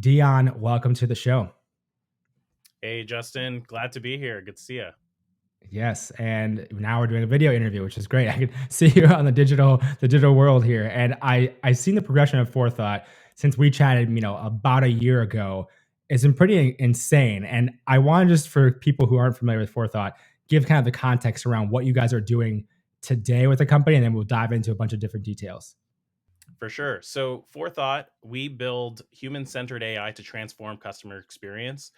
Deon, welcome to the show. Hey, Justin, glad to be here. Good to see you. Yes, and now we're doing a video interview, which is great. I can see you on the digital world here, and I seen the progression of Forethought since we chatted, about a year ago. It's been pretty insane, and I want to just for people who aren't familiar with Forethought, give kind of the context around what you guys are doing today with the company, and then we'll dive into a bunch of different details. For sure. So, Forethought, we build human-centered AI to transform customer experience.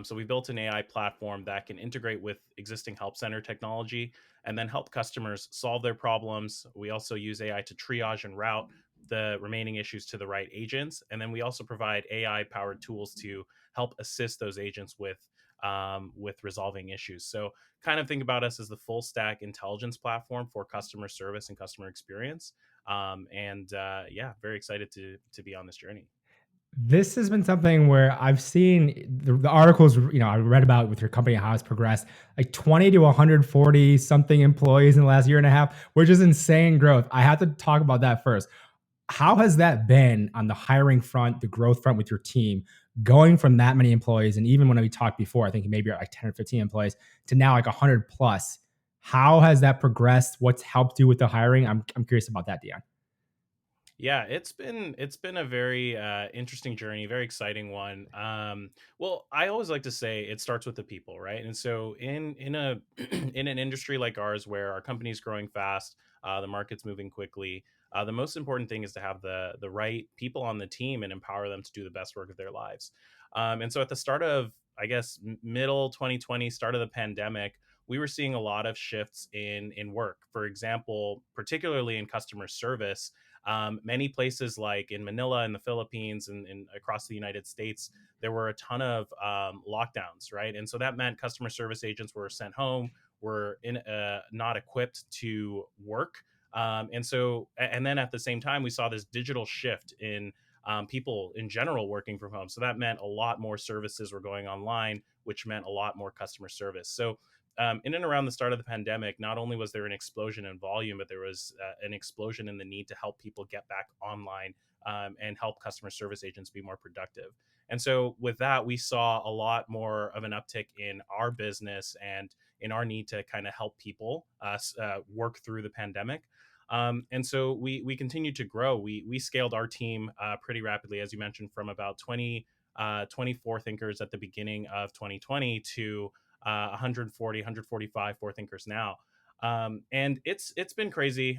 So, we built an AI platform that can integrate with existing help center technology and then help customers solve their problems. We also use AI to triage and route the remaining issues to the right agents, and then we also provide AI-powered tools to help assist those agents with resolving issues. So, kind of think about us as the full stack intelligence platform for customer service and customer experience. Yeah, very excited to be on this journey. This has been something where I've seen the articles, I read about with your company, how it's progressed, like 20 to 140 something employees in the last year and a half, which is insane growth. I have to talk about that first. How has that been on the hiring front, the growth front with your team, going from that many employees? And even when we talked before, I think maybe you're like 10 or 15 employees to now like 100 plus. How has that progressed? What's helped you with the hiring? I'm curious about that, Dion. Yeah, it's been a very interesting journey, very exciting one. Well, I always like to say it starts with the people, right? And so in a in an industry like ours, where our company's growing fast, the market's moving quickly. The most important thing is to have the right people on the team and empower them to do the best work of their lives. And so at the start of, I guess, middle 2020, start of the pandemic, we were seeing a lot of shifts in work. For example, particularly in customer service, many places like in Manila in the Philippines and across the United States, there were a ton of lockdowns, right? And so that meant customer service agents were sent home, were not equipped to work. And then at the same time, we saw this digital shift in people in general working from home. So that meant a lot more services were going online, which meant a lot more customer service. So in and around the start of the pandemic, not only was there an explosion in volume, but there was an explosion in the need to help people get back online and help customer service agents be more productive. And so, with that, we saw a lot more of an uptick in our business and in our need to kind of help people work through the pandemic. And so we continued to grow. We scaled our team pretty rapidly, as you mentioned, from about 24 thinkers at the beginning of 2020 to 140, 145 forethinkers now. And it's been crazy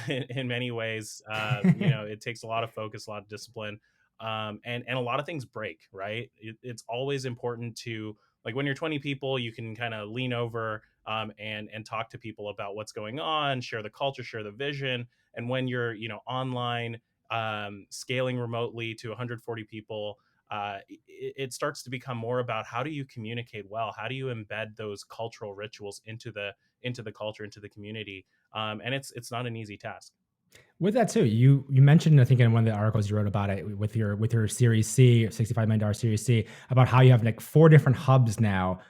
in many ways. It takes a lot of focus, a lot of discipline, and a lot of things break. Right? It's always important to, like, when you're 20 people, you can kind of lean over and talk to people about what's going on, share the culture, share the vision. And when you're online, scaling remotely to 140 people, it starts to become more about how do you communicate well, how do you embed those cultural rituals into the culture, into the community, and it's not an easy task. With that too, you mentioned, I think, in one of the articles you wrote about it with your Series C, $65 million Series C, about how you have like 4 different hubs now.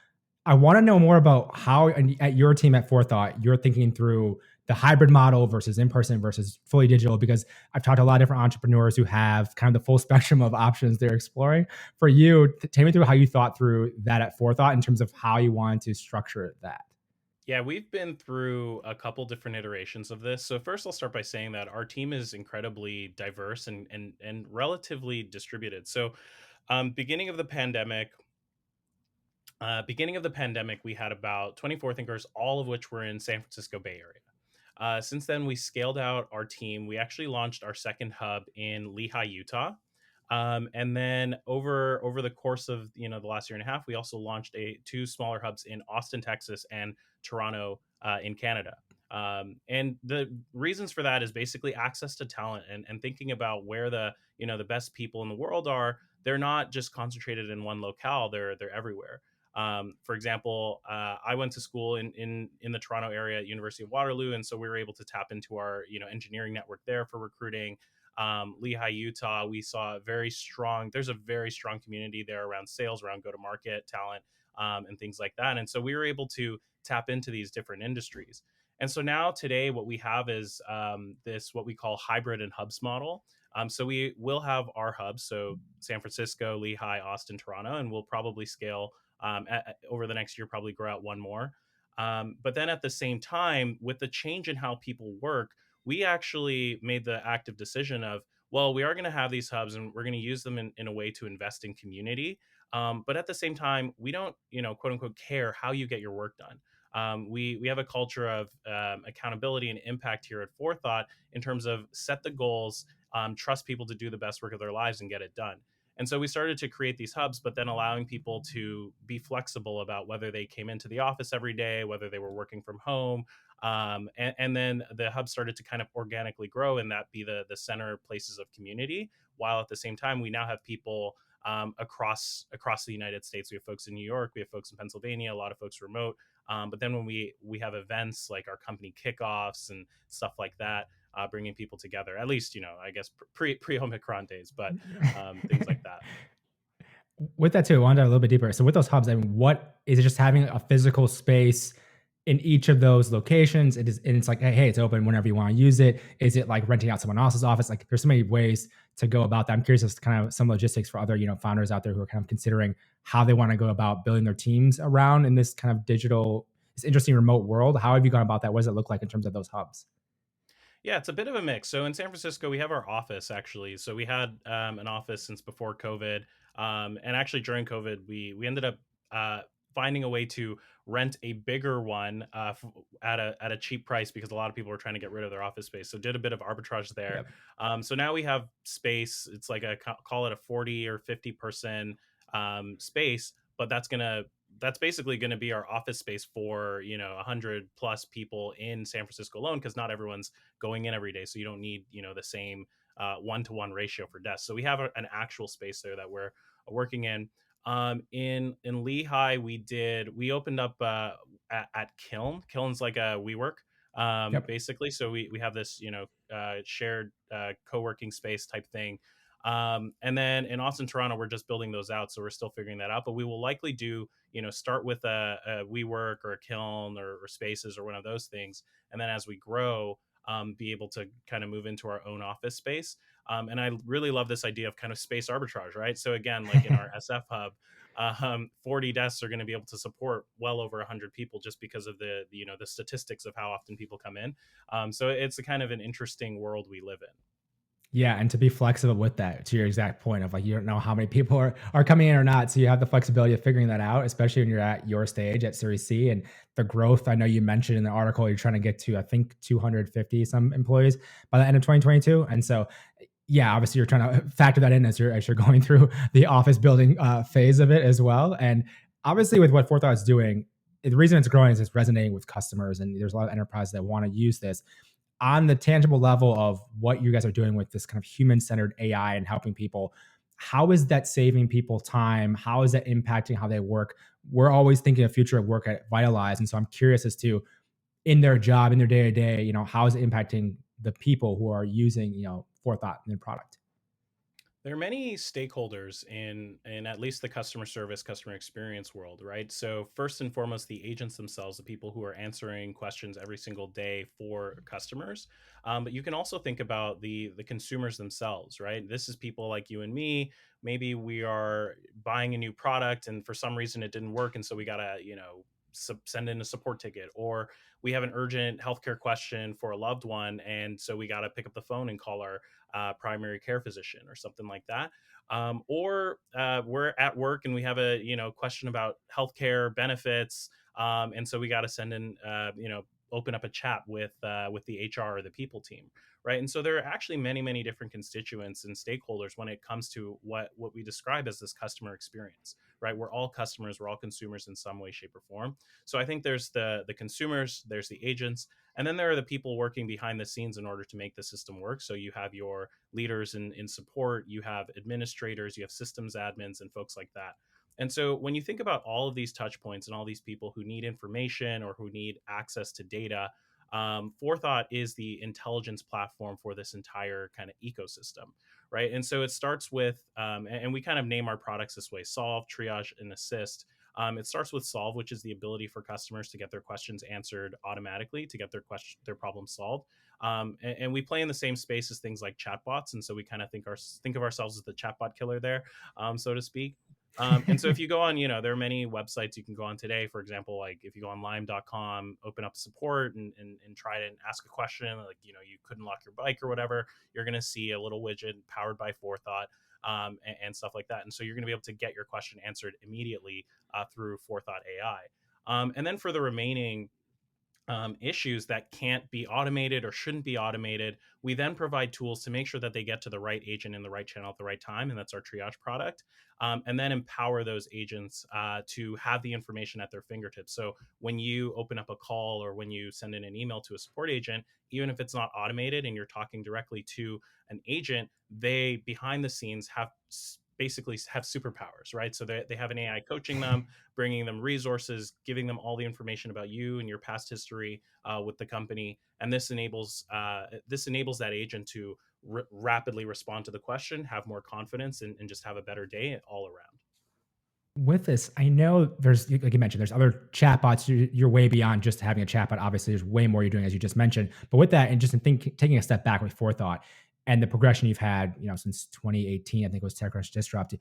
I want to know more about how, and at your team at Forethought, you're thinking through the hybrid model versus in person versus fully digital. Because I've talked to a lot of different entrepreneurs who have kind of the full spectrum of options they're exploring. For you, take me through how you thought through that at Forethought in terms of how you wanted to structure that. Yeah, we've been through a couple different iterations of this. So first, I'll start by saying that our team is incredibly diverse and relatively distributed. So, beginning of the pandemic, we had about 24 thinkers, all of which were in San Francisco Bay Area. Since then, we scaled out our team. We actually launched our second hub in Lehi, Utah. And then over the course of the last year and a half, we also launched two smaller hubs in Austin, Texas, and Toronto in Canada. And the reasons for that is basically access to talent and thinking about where the best people in the world are. They're not just concentrated in one locale; they're everywhere. For example, I went to school in the Toronto area at University of Waterloo, and so we were able to tap into our engineering network there for recruiting. Lehi, Utah, we saw there's a very strong community there around sales, around go to market talent, and things like that. And so we were able to tap into these different industries. And so now today, what we have is this what we call hybrid and hubs model. So we will have our hubs, so San Francisco, Lehigh, Austin, Toronto, and we'll probably scale over the next year, probably grow out one more. But then at the same time, with the change in how people work, we actually made the active decision of, well, we are going to have these hubs and we're going to use them in a way to invest in community. But at the same time, we don't, quote unquote, care how you get your work done. We have a culture of accountability and impact here at Forethought in terms of set the goals, trust people to do the best work of their lives and get it done. And so we started to create these hubs, but then allowing people to be flexible about whether they came into the office every day, whether they were working from home. And then the hub started to kind of organically grow and that be the center places of community. While at the same time, we now have people across the United States. We have folks in New York, we have folks in Pennsylvania, a lot of folks remote. But then when we have events like our company kickoffs and stuff like that, bringing people together, at least, I guess pre Omicron days, but things like that. With that too, I wanted to dive a little bit deeper. So with those hubs, I mean, what is it? Just having a physical space in each of those locations? It is, and it's like, hey, it's open whenever you want to use it. Is it like renting out someone else's office? Like, there's so many ways to go about that. I'm curious as to kind of some logistics for other, founders out there who are kind of considering how they want to go about building their teams around in this kind of digital, this interesting remote world. How have you gone about that? What does it look like in terms of those hubs? Yeah, it's a bit of a mix. So in San Francisco, we have our office actually. So we had an office since before COVID, and actually during COVID, we ended up uh, finding a way to rent a bigger one at a cheap price because a lot of people were trying to get rid of their office space. So did a bit of arbitrage there. Yep. So now we have space. It's like call it a 40 or 50-person space, but that's basically going to be our office space for 100 plus people in San Francisco alone, because not everyone's going in every day, so you don't need the same one-to-one ratio for desks. So we have an actual space there that we're working in. In Lehigh, we opened up at Kiln's like a WeWork, Yep. basically. So we have this shared co-working space type thing. And then in Austin, Toronto, we're just building those out, so we're still figuring that out. But we will likely do, start with a WeWork or a Kiln or Spaces or one of those things, and then as we grow, be able to kind of move into our own office space. And I really love this idea of kind of space arbitrage, right? So again, like in our SF hub, 40 desks are going to be able to support well over 100 people just because of the statistics of how often people come in. So it's a kind of an interesting world we live in. Yeah, and to be flexible with that, to your exact point of like you don't know how many people are coming in or not, so you have the flexibility of figuring that out, especially when you're at your stage at Series C and the growth. I know you mentioned in the article you're trying to get to, I think, 250 some employees by the end of 2022, and so yeah, obviously you're trying to factor that in as you're going through the office building phase of it as well, and obviously with what Forethought is doing, the reason it's growing is it's resonating with customers, and there's a lot of enterprises that want to use this on the tangible level of what you guys are doing with this kind of human-centered AI and helping people. How is that saving people time? How is that impacting how they work? We're always thinking of future of work at Vitalize, and so I'm curious as to in their job, in their day to day, how is it impacting the people who are using, Forethought in their product? There are many stakeholders in at least the customer service, customer experience world, right? So first and foremost, the agents themselves, the people who are answering questions every single day for customers. But you can also think about the consumers themselves, right? This is people like you and me. Maybe we are buying a new product and for some reason it didn't work, and so we gotta send in a support ticket, or we have an urgent healthcare question for a loved one, and so we got to pick up the phone and call our primary care physician or something like that. Or we're at work and we have a question about healthcare benefits, and so we got to send in open up a chat with the HR or the people team, right? And so there are actually many different constituents and stakeholders when it comes to what we describe as this customer experience, right? We're all customers, we're all consumers in some way, shape, or form. So I think there's the consumers, there's the agents, and then there are the people working behind the scenes in order to make the system work. So you have your leaders in support, you have administrators, you have systems admins, and folks like that. And so when you think about all of these touch points and all these people who need information or who need access to data, Forethought is the intelligence platform for this entire kind of ecosystem, right? And so it starts with, and we kind of name our products this way: Solve, Triage, and Assist. It starts with Solve, which is the ability for customers to get their questions answered automatically, to get their problem solved. And we play in the same space as things like chatbots, and so we kind of think of ourselves as the chatbot killer there, so to speak. And so if you go on, there are many websites you can go on today. For example, like if you go on lime.com, open up support and try to ask a question, like, you couldn't lock your bike or whatever, you're going to see a little widget powered by Forethought, and stuff like that. And so you're going to be able to get your question answered immediately through Forethought AI. And then for the remaining issues that can't be automated or shouldn't be automated, we then provide tools to make sure that they get to the right agent in the right channel at the right time. And that's our triage product. And then empower those agents to have the information at their fingertips. So when you open up a call or when you send in an email to a support agent, even if it's not automated and you're talking directly to an agent, they behind the scenes basically have superpowers, right? So they have an AI coaching them, bringing them resources, giving them all the information about you and your past history with the company, and this enables that agent to rapidly respond to the question, have more confidence, and just have a better day all around. With this, I know there's, like you mentioned, there's other chatbots. You're way beyond just having a chatbot. Obviously, there's way more you're doing, as you just mentioned. But with that, and just taking a step back with Forethought and the progression you've had, since 2018, I think it was TechCrunch Disrupt.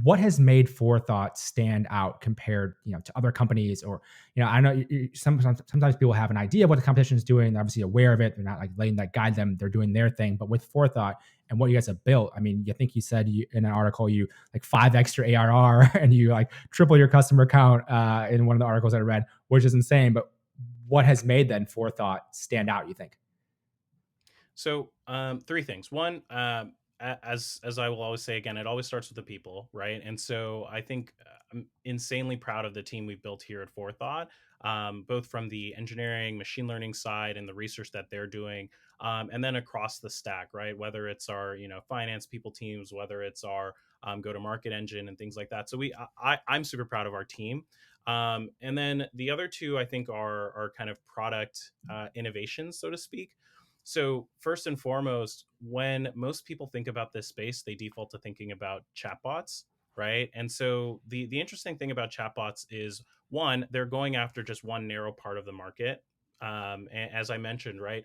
What has made Forethought stand out compared, to other companies? Or, I know sometimes people have an idea of what the competition is doing. They're obviously aware of it. They're not like letting that guide them. They're doing their thing. But with Forethought and what you guys have built, I mean, you said in an article you like 5 extra ARR and you like triple your customer count in one of the articles I read, which is insane. But what has made then Forethought stand out, you think? So, three things. One, as I will always say again, it always starts with the people, right? And so I think I'm insanely proud of the team we've built here at Forethought, both from the engineering, machine learning side, and the research that they're doing, and then across the stack, right? Whether it's our finance people teams, whether it's our go-to-market engine and things like that. So I'm super proud of our team. And then the other two, I think, are kind of product innovations, so to speak. So first and foremost, when most people think about this space, they default to thinking about chatbots, right? And so the interesting thing about chatbots is, one, they're going after just one narrow part of the market. As I mentioned, right,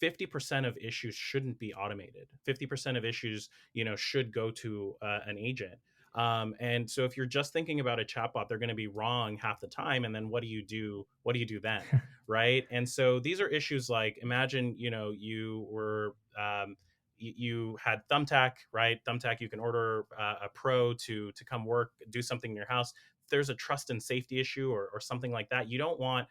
50% of issues shouldn't be automated. 50% of issues, should go to an agent. And so if you're just thinking about a chatbot, they're going to be wrong half the time. And then what do you do? What do you do then? Right. And so these are issues like, imagine, you had Thumbtack, right? Thumbtack, you can order a pro to come work, do something in your house. If there's a trust and safety issue or something like that, you don't want,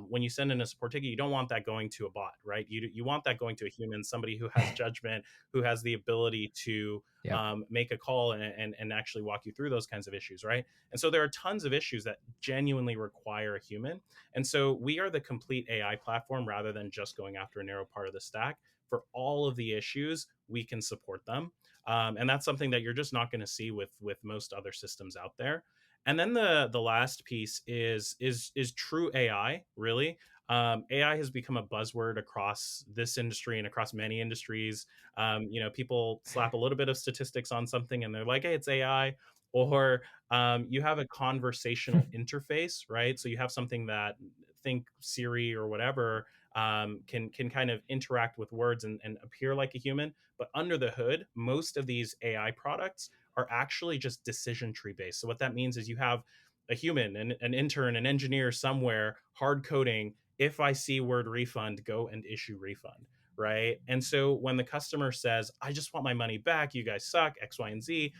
when you send in a support ticket, you don't want that going to a bot, right? You want that going to a human, somebody who has judgment, who has the ability to Yep. make a call and actually walk you through those kinds of issues, right? And so there are tons of issues that genuinely require a human. And so we are the complete AI platform rather than just going after a narrow part of the stack. For all of the issues, we can support them. And that's something that you're just not going to see with most other systems out there. And then the last piece is true AI. Really, AI has become a buzzword across this industry and across many industries. People slap a little bit of statistics on something and they're like, "Hey, it's AI." Or you have a conversational interface, right? So you have something that, think Siri or whatever, can kind of interact with words and appear like a human. But under the hood, most of these AI products are actually just decision tree based. So what that means is you have a human, an intern, an engineer somewhere hard coding. If I see word refund, go and issue refund, right? And so when the customer says, "I just want my money back, you guys suck, X, Y, and Z,"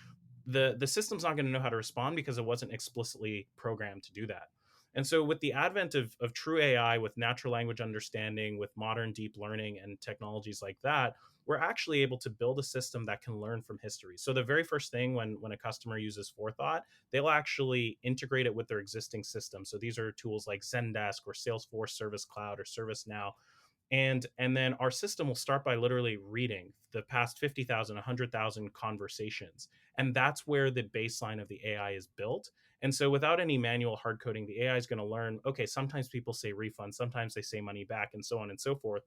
the system's not going to know how to respond because it wasn't explicitly programmed to do that. And so with the advent of true AI, with natural language understanding, with modern deep learning and technologies like that, we're actually able to build a system that can learn from history. So the very first thing when a customer uses Forethought, they'll actually integrate it with their existing system. So these are tools like Zendesk or Salesforce Service Cloud or ServiceNow, and then our system will start by literally reading the past 50,000, 100,000 conversations, and that's where the baseline of the AI is built. And so without any manual hard coding, the AI is going to learn, okay, sometimes people say refund, sometimes they say money back, and so on and so forth.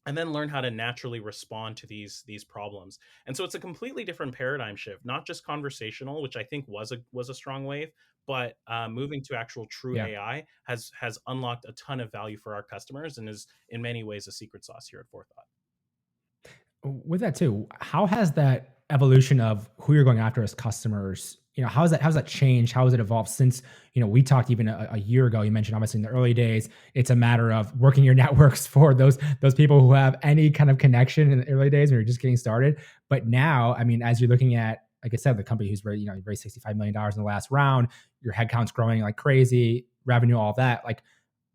and then learn how to naturally respond to these problems. And so it's a completely different paradigm shift, not just conversational, which I think was a strong wave, but moving to actual true Yeah. AI has unlocked a ton of value for our customers and is in many ways a secret sauce here at Forethought. With that too, how has that evolution of who you're going after as customers, how's that changed? How has it evolved since, we talked even a year ago? You mentioned obviously in the early days, it's a matter of working your networks for those people who have any kind of connection in the early days when you're just getting started. But now, I mean, as you're looking at, like I said, the company who's raised $65 million in the last round, your headcount's growing like crazy, revenue, all that. Like,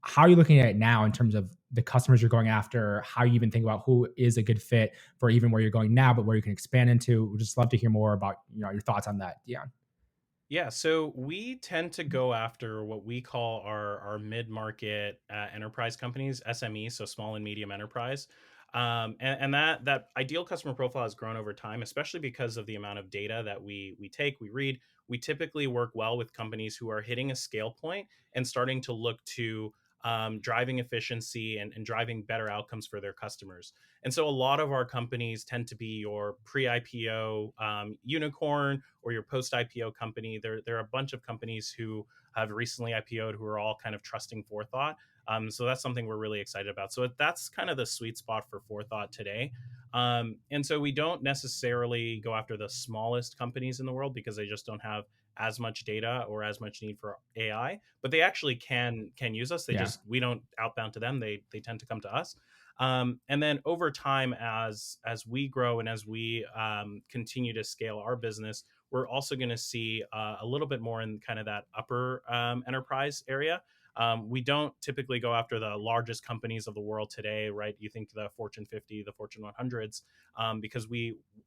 how are you looking at it now in terms of the customers you're going after? How you even think about who is a good fit for even where you're going now, but where you can expand into? We'd just love to hear more about your thoughts on that. Yeah. Yeah, so we tend to go after what we call our mid-market enterprise companies, SMEs, so small and medium enterprise. And that ideal customer profile has grown over time, especially because of the amount of data that we take, we read. We typically work well with companies who are hitting a scale point and starting to look to driving efficiency and driving better outcomes for their customers. And so a lot of our companies tend to be your pre-IPO unicorn or your post-IPO company. There are a bunch of companies who have recently IPO'd who are all kind of trusting Forethought. So that's something we're really excited about. So that's kind of the sweet spot for Forethought today. And so we don't necessarily go after the smallest companies in the world because they just don't have as much data or as much need for AI, but they actually can use us. They Yeah. just we don't outbound to them. They tend to come to us. And then over time, as we grow and as we continue to scale our business, we're also going to see a little bit more in kind of that upper enterprise area. We don't typically go after the largest companies of the world today, right? You think the Fortune 50, the Fortune 100s, because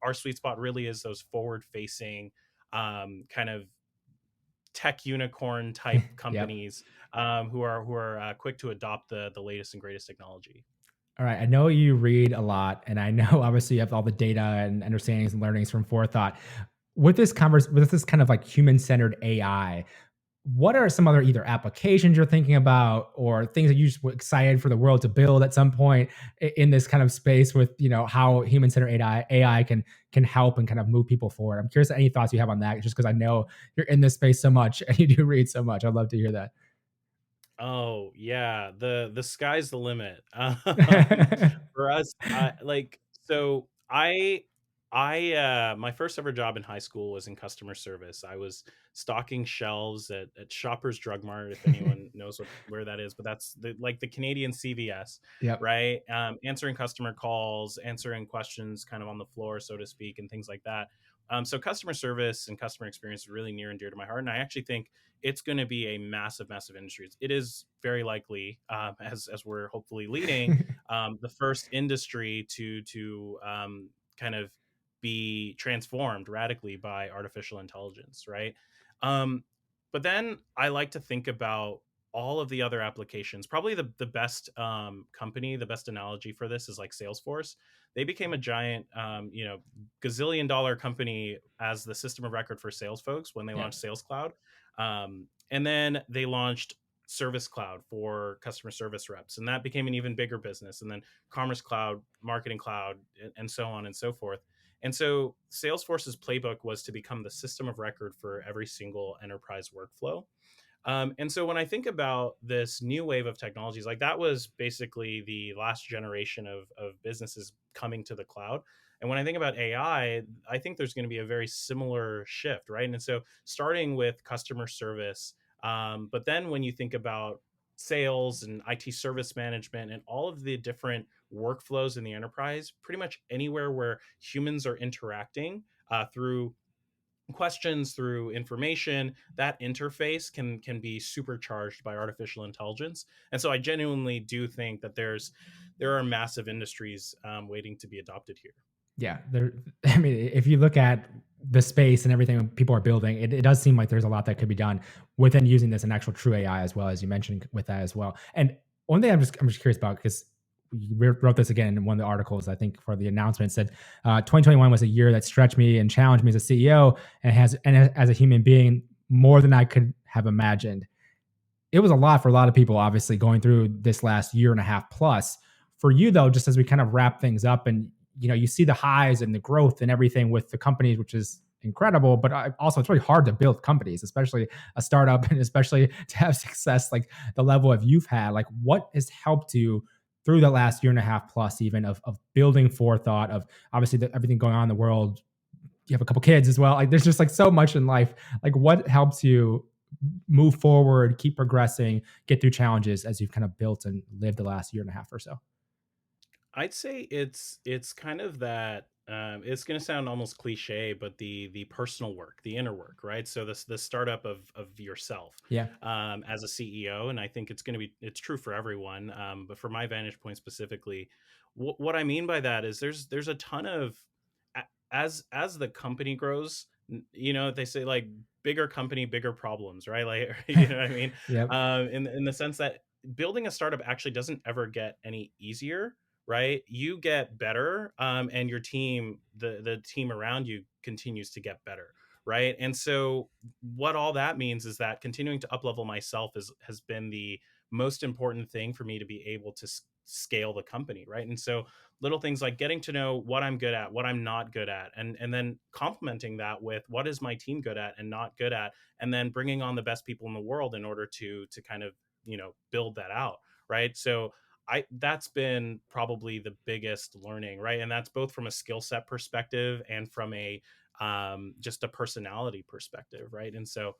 our sweet spot really is those forward facing kind of tech unicorn type Yep. companies who are quick to adopt the latest and greatest technology. All right. I know you read a lot, and I know obviously you have all the data and understandings and learnings from Forethought. With this kind of like human-centered AI, what are some other either applications you're thinking about or things that you just were excited for the world to build at some point in this kind of space with, how human-centered AI can help and kind of move people forward? I'm curious any thoughts you have on that, just because I know you're in this space so much and you do read so much. I'd love to hear that. Oh yeah, the sky's the limit. For us, so I my first ever job in high school was in customer service. I was stocking shelves at Shoppers Drug Mart, if anyone knows where that is, but that's the Canadian CVS, Yep. right? Answering customer calls, answering questions kind of on the floor, so to speak, and things like that. So customer service and customer experience is really near and dear to my heart, and I actually think it's going to be a massive, massive industry. It is very likely, as we're hopefully leading, the first industry to kind of be transformed radically by artificial intelligence, right? Um, but then I like to think about all of the other applications. Probably the best company, the best analogy for this is like Salesforce. They became a giant, gazillion-dollar company as the system of record for sales folks when they Yeah. launched Sales Cloud. And then they launched Service Cloud for customer service reps, and that became an even bigger business. And then Commerce Cloud, Marketing Cloud, and so on and so forth. And so Salesforce's playbook was to become the system of record for every single enterprise workflow. And so when I think about this new wave of technologies, like that was basically the last generation of businesses coming to the cloud. And when I think about AI, I think there's going to be a very similar shift, right? And so starting with customer service, but then when you think about sales and IT service management and all of the different workflows in the enterprise, pretty much anywhere where humans are interacting through questions, through information, that interface can be supercharged by artificial intelligence. And so I genuinely do think that there are massive industries waiting to be adopted here. Yeah, there. I mean, if you look at the space and everything people are building, it does seem like there's a lot that could be done within using this in actual true AI as well as you mentioned with that as well. And one thing I'm just curious about because we wrote this again in one of the articles I think for the announcement said 2021 was a year that stretched me and challenged me as a CEO and as a human being more than I could have imagined. It was a lot for a lot of people, obviously going through this last year and a half plus. For you though, just as we kind of wrap things up, and you see the highs and the growth and everything with the companies, which is incredible, but also it's really hard to build companies, especially a startup, and especially to have success like the level of you've had. Like, what has helped you through the last year and a half plus, even of building Forethought, of obviously everything going on in the world? You have a couple kids as well. Like, there's just like so much in life. Like, what helps you move forward, keep progressing, get through challenges as you've kind of built and lived the last year and a half or so? I'd say it's kind of that. It's going to sound almost cliche, but the personal work, the inner work, right? So this the startup of yourself Yeah. as a CEO, and I think it's true for everyone, but for my vantage point specifically, what I mean by that is there's a ton of as the company grows, they say like bigger company, bigger problems, right? Like you know what I mean? Yep. In the sense that building a startup actually doesn't ever get any easier, right? You get better, and your team, the team around you, continues to get better, right? And so, what all that means is that continuing to uplevel myself has been the most important thing for me to be able to scale the company, right? And so, little things like getting to know what I'm good at, what I'm not good at, and then complementing that with what is my team good at and not good at, and then bringing on the best people in the world in order to kind of build that out, right? So that's been probably the biggest learning, right? And that's both from a skill set perspective and from a just a personality perspective, right? And so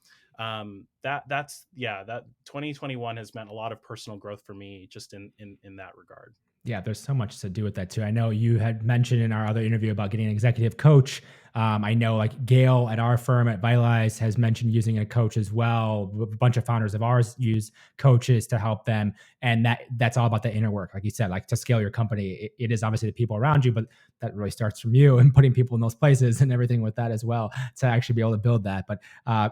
that's yeah, that 2021 has meant a lot of personal growth for me just in that regard. Yeah, there's so much to do with that too. I know you had mentioned in our other interview about getting an executive coach. I know like Gail at our firm at Vitalize has mentioned using a coach as well. A bunch of founders of ours use coaches to help them, and that's all about the inner work, like you said, like to scale your company. It is obviously the people around you, but that really starts from you and putting people in those places and everything with that as well to actually be able to build that. But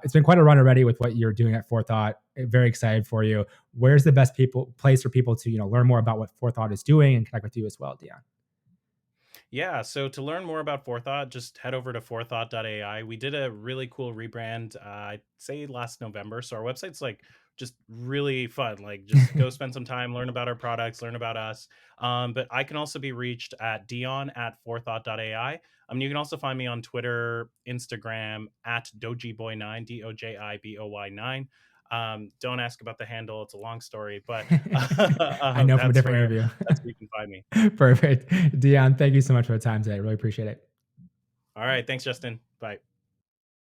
it's been quite a run already with what you're doing at Forethought. Very excited for you. Where's the best place for people to learn more about what Forethought is doing and connect with you as well, Deon? Yeah, so to learn more about Forethought, just head over to forethought.ai. We did a really cool rebrand, I'd say last November. So our website's like just really fun. Like just go spend some time, learn about our products, learn about us. But I can also be reached at Deon@forethought.ai. You can also find me on Twitter, Instagram at Dojiboy9, DOJIBOY9. Don't ask about the handle; it's a long story, but I know from a that's different where interview. you can find me. Perfect. Deon, thank you so much for the time today. I really appreciate it. All right. Thanks, Justin. Bye.